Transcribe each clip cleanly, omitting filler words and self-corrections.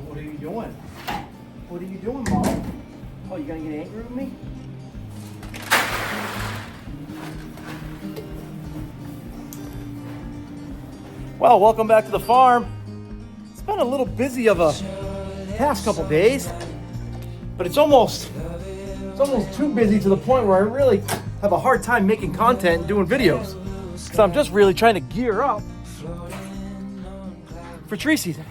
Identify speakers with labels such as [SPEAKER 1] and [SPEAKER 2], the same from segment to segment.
[SPEAKER 1] What are you doing? What are you doing, Mom? Oh, you gonna get angry with me? Well, welcome back to the farm. It's been a little busy of a past couple days, but it's almost too busy to the point where I really have a hard time making content and doing videos. So I'm just really trying to gear up for tree season.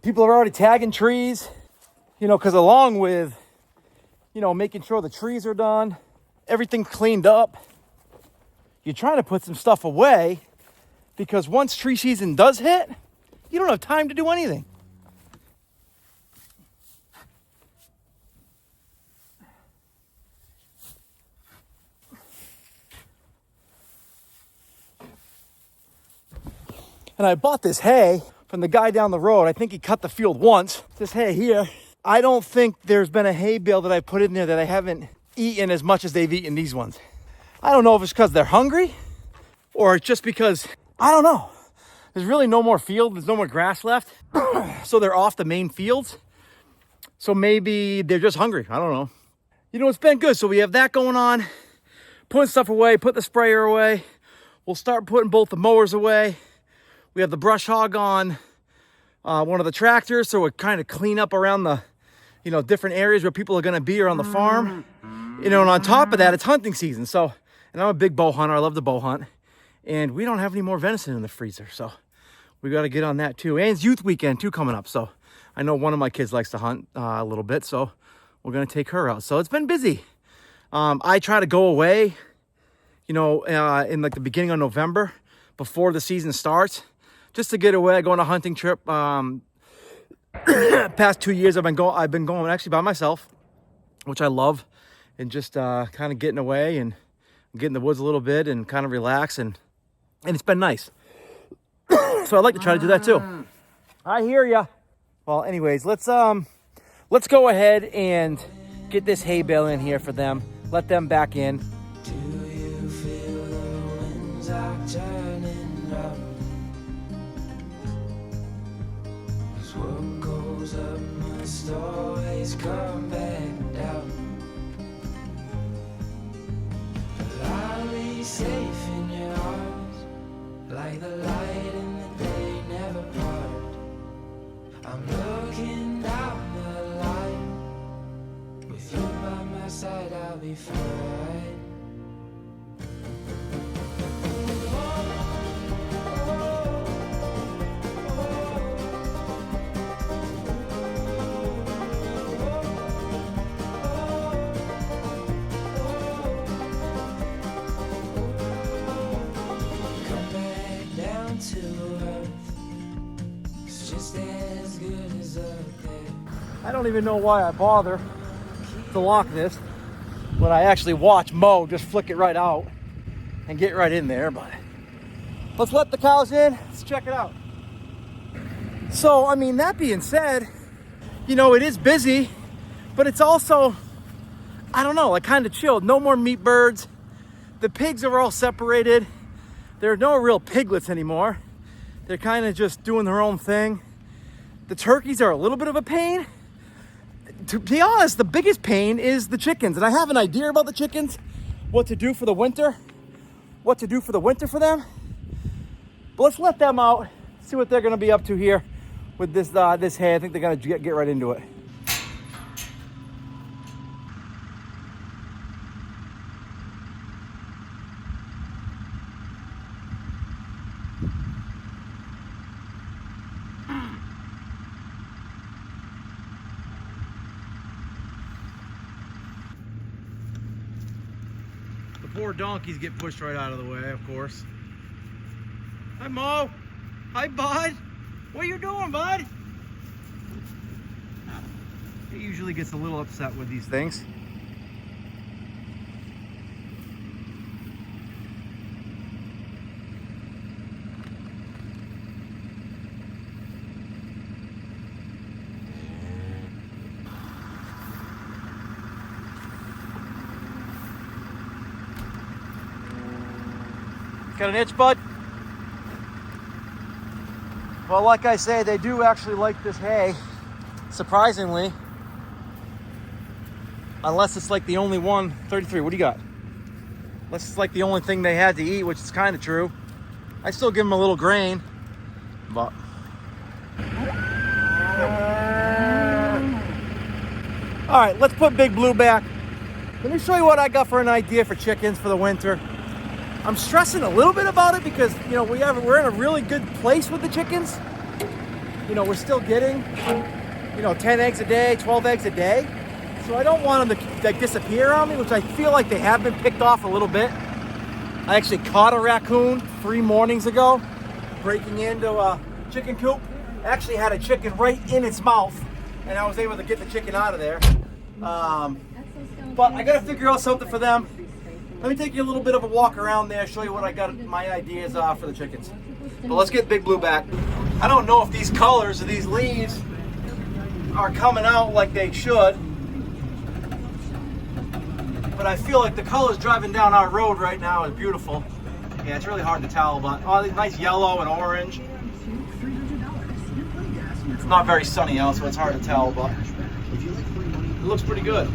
[SPEAKER 1] People are already tagging trees, because along with, making sure the trees are done, everything cleaned up, you're trying to put some stuff away because once tree season does hit, you don't have time to do anything. And I bought this hay from the guy down the road. I think he cut the field once. This hay here, I don't think there's been a hay bale that I put in there that I haven't eaten as much as they've eaten these ones. I don't know if it's because they're hungry or it's just because, I don't know. There's really no more field. There's no more grass left. So they're off the main fields. So maybe they're just hungry. I don't know. It's been good. So we have that going on. Putting stuff away, put the sprayer away. We'll start putting both the mowers away. We have the brush hog on one of the tractors, so we're kind of clean up around the, different areas where people are going to be around the farm. And on top of that, it's hunting season. So, and I'm a big bow hunter. I love to bow hunt. And we don't have any more venison in the freezer, so we got to get on that too. And it's youth weekend too coming up, so I know one of my kids likes to hunt a little bit, so we're going to take her out. So it's been busy. I try to go away, in like the beginning of November before the season starts. Just to get away, I go on a hunting trip. Past 2 years, I've been going actually by myself, which I love, and just kind of getting away and get in the woods a little bit and kind of relax, and it's been nice. So I'd like to try to do that too. I hear ya. Well, anyways, let's go ahead and get this hay bale in here for them. Let them back in.
[SPEAKER 2] Do you feel the winds are turning round? What goes up must always come back down. But I'll be safe in your arms, like the light in the day never part. I'm looking down the line, with you by my side I'll be fine.
[SPEAKER 1] I don't even know why I bother to lock this when I actually watch Mo just flick it right out and get right in there, but let's let the cows in. Let's check it out. So, that being said, it is busy, but it's also, I don't know, like kind of chilled. No more meat birds. The pigs are all separated. There are no real piglets anymore. They're kind of just doing their own thing. The turkeys are a little bit of a pain. To be honest, the biggest pain is the chickens. And I have an idea about the chickens, what to do for the winter for them. But let's let them out, see what they're gonna be up to here with this hay. I think they're gonna get right into it. Poor donkeys get pushed right out of the way, of course. Hi, Mo. Hi, Bud. What are you doing, Bud? He usually gets a little upset with these things. Got an itch, Bud? Well, like I say, they do actually like this hay. surprisingly, unless it's like the only one, 33, what do you got? Unless it's like the only thing they had to eat, which is kind of true. I still give them a little grain, but. All right, let's put Big Blue back. Let me show you what I got for an idea for chickens for the winter. I'm stressing a little bit about it because, you know, we're in a really good place with the chickens. You know, we're still getting, you know, 10 eggs a day, 12 eggs a day. So I don't want them to like disappear on me, which I feel like they have been picked off a little bit. I actually caught a raccoon 3 mornings ago, breaking into a chicken coop. Actually had a chicken right in its mouth, and I was able to get the chicken out of there. But I gotta figure out something for them. Let me take you a little bit of a walk around there, show you what I got, my ideas are for the chickens. But let's get Big Blue back. I don't know if these colors of these leaves are coming out like they should, but I feel like the colors driving down our road right now is beautiful. Yeah, it's really hard to tell, but all these nice yellow and orange. It's not very sunny out, so it's hard to tell, but it looks pretty good.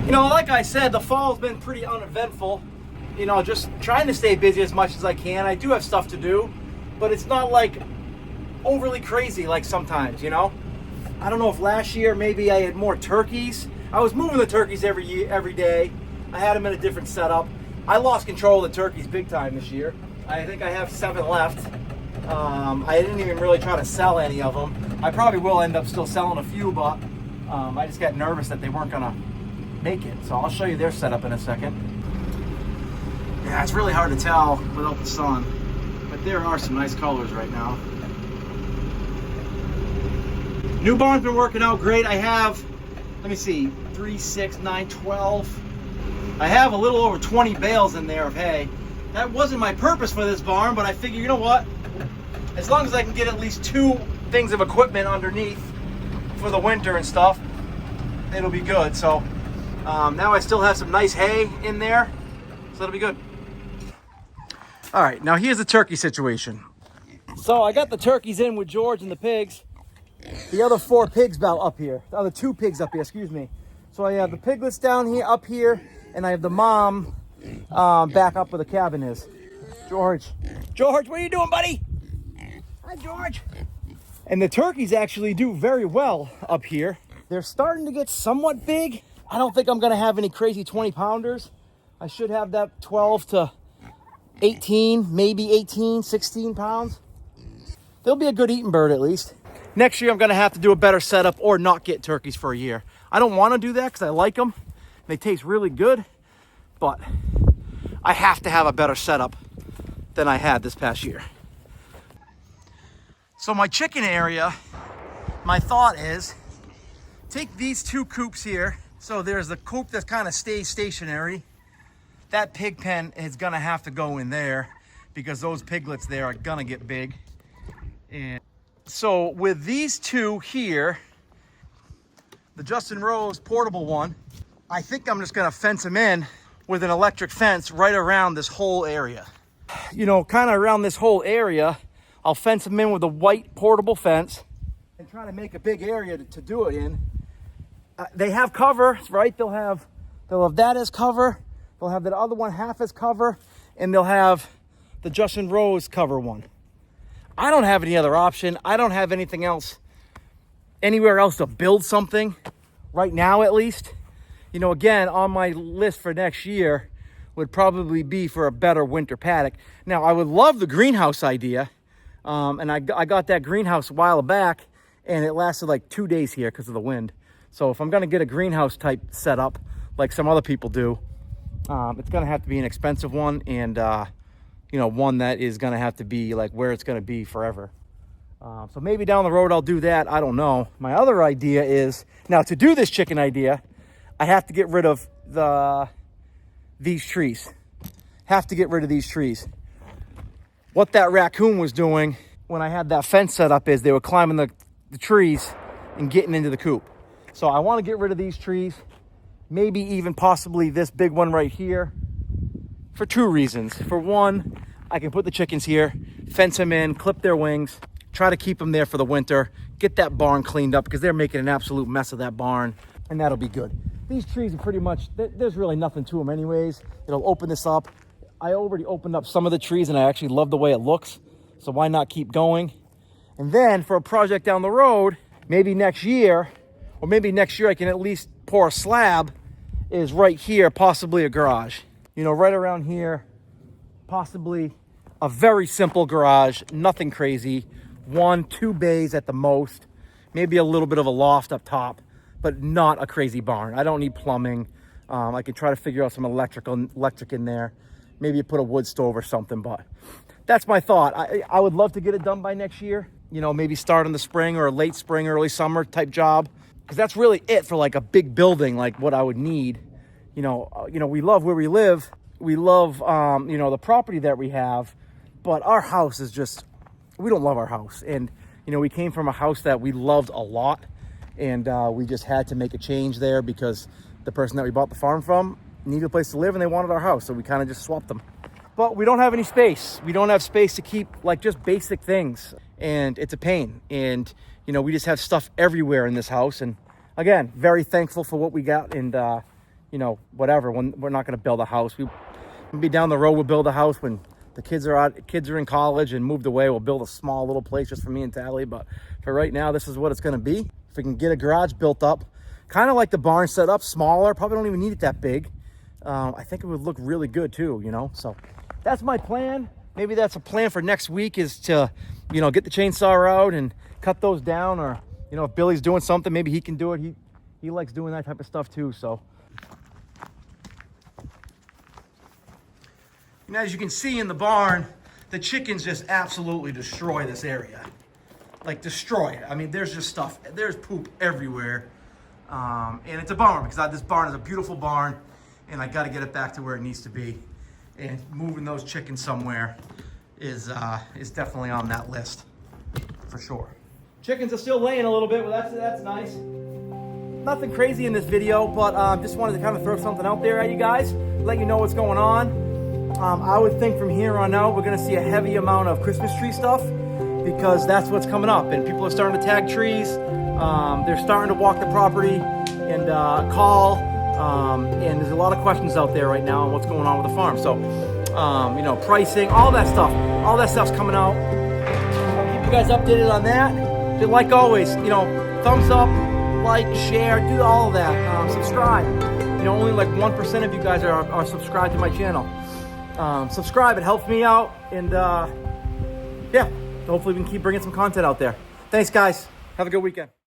[SPEAKER 1] You know, like I said, the fall's been pretty uneventful. You know, just trying to stay busy as much as I can. I do have stuff to do, but it's not like overly crazy like sometimes, you know? I don't know if last year maybe I had more turkeys. I was moving the turkeys every day. I had them in a different setup. I lost control of the turkeys big time this year. I think I have 7 left. I didn't even really try to sell any of them. I probably will end up still selling a few, but I just got nervous that they weren't gonna make it. So I'll show you their setup in a second. Yeah, it's really hard to tell without the sun, but there are some nice colors right now. New barn's been working out great. I have, let me see, 3, 6, 9, 12. I have a little over 20 bales in there of hay. That wasn't my purpose for this barn, but I figure, you know what? As long as I can get at least 2 things of equipment underneath for the winter and stuff, it'll be good. So now I still have some nice hay in there, so it'll be good. All right, now here's the turkey situation. So I got the turkeys in with George and the pigs. The other 4 pigs up here, the other 2 pigs up here, excuse me. So I have the piglets down here, up here, and I have the mom back up where the cabin is. George, what are you doing, buddy? Hi, George. And the turkeys actually do very well up here. They're starting to get somewhat big. I don't think I'm gonna have any crazy 20 pounders. I should have that 12 to 18, maybe 18, 16 pounds. They'll be a good eating bird at least. Next year I'm gonna have to do a better setup or not get turkeys for a year. I don't wanna do that because I like them. They taste really good, but I have to have a better setup than I had this past year. So my chicken area, my thought is, take these 2 coops here. So there's the coop that kind of stays stationary. That pig pen is gonna have to go in there because those piglets there are gonna get big. And so with these 2 here, the Justin Rose portable one, I think I'm just gonna fence them in with an electric fence right around this whole area. You know, kind of around this whole area, I'll fence them in with a white portable fence and try to make a big area to do it in. They have cover, right? They'll have that as cover. They'll have that other one half as cover, and they'll have the Justin Rose cover one. I don't have any other option. I don't have anything else, anywhere else to build something right now, at least. You know, again, on my list for next year would probably be for a better winter paddock. Now, I would love the greenhouse idea. And I got that greenhouse a while back, and it lasted like 2 days here because of the wind. So if I'm gonna get a greenhouse type setup like some other people do, it's gonna have to be an expensive one, and you know, one that is gonna have to be like where it's gonna be forever. So maybe down the road I'll do that. I don't know. My other idea is, now to do this chicken idea, I have to get rid of these trees. Have to get rid of these trees. What that raccoon was doing when I had that fence set up is they were climbing the trees and getting into the coop. So I want to get rid of these trees, maybe even possibly this big one right here, for two reasons. For one, I can put the chickens here, fence them in, clip their wings, try to keep them there for the winter, get that barn cleaned up because they're making an absolute mess of that barn, and that'll be good. These trees are pretty much, there's really nothing to them anyways. It'll open this up. I already opened up some of the trees and I actually love the way it looks. So why not keep going? And then for a project down the road, maybe next year I can at least pour a slab, is right here, possibly a garage. You know, right around here, possibly a very simple garage, nothing crazy. 1-2 bays at the most, maybe a little bit of a loft up top, but not a crazy barn. I don't need plumbing. I could try to figure out some electric in there. Maybe you put a wood stove or something, but that's my thought. I would love to get it done by next year. You know, maybe start in the spring or late spring, early summer type job. Because that's really it for like a big building, like what I would need. You know, we love where we live. We love, you know, the property that we have. But our house is just, we don't love our house. And, you know, we came from a house that we loved a lot. And we just had to make a change there because the person that we bought the farm from needed a place to live and they wanted our house. So we kind of just swapped them. But we don't have any space. We don't have space to keep like just basic things. And it's a pain. And, you know, we just have stuff everywhere in this house. And again, very thankful for what we got. And, you know, whatever, when we're not going to build a house. Maybe down the road, we'll build a house when the kids are in college and moved away. We'll build a small little place just for me and Tally. But for right now, this is what it's going to be. If we can get a garage built up, kind of like the barn set up, smaller, probably don't even need it that big. I think it would look really good too, you know. So that's my plan. Maybe that's a plan for next week, is to, you know, get the chainsaw out and cut those down. Or, you know, if Billy's doing something, maybe he can do it. He likes doing that type of stuff too. So, and as you can see in the barn, the chickens just absolutely destroy this area. Like, destroy it. I mean, there's just stuff. There's poop everywhere. And it's a bummer because this barn is a beautiful barn and I got to get it back to where it needs to be. And moving those chickens somewhere is definitely on that list for sure. Chickens are still laying a little bit, but that's nice. Nothing crazy in this video, but just wanted to kind of throw something out there at you guys, let you know what's going on. I would think from here on out, we're going to see a heavy amount of Christmas tree stuff because that's what's coming up. And people are starting to tag trees. They're starting to walk the property and call. And there's a lot of questions out there right now on what's going on with the farm. So, you know, pricing, all that stuff's coming out. I'll keep you guys updated on that. Just like always, you know, thumbs up, like, share, do all of that. Subscribe. You know, only like 1% of you guys are subscribed to my channel. Subscribe, it helps me out. And yeah, hopefully we can keep bringing some content out there. Thanks, guys. Have a good weekend.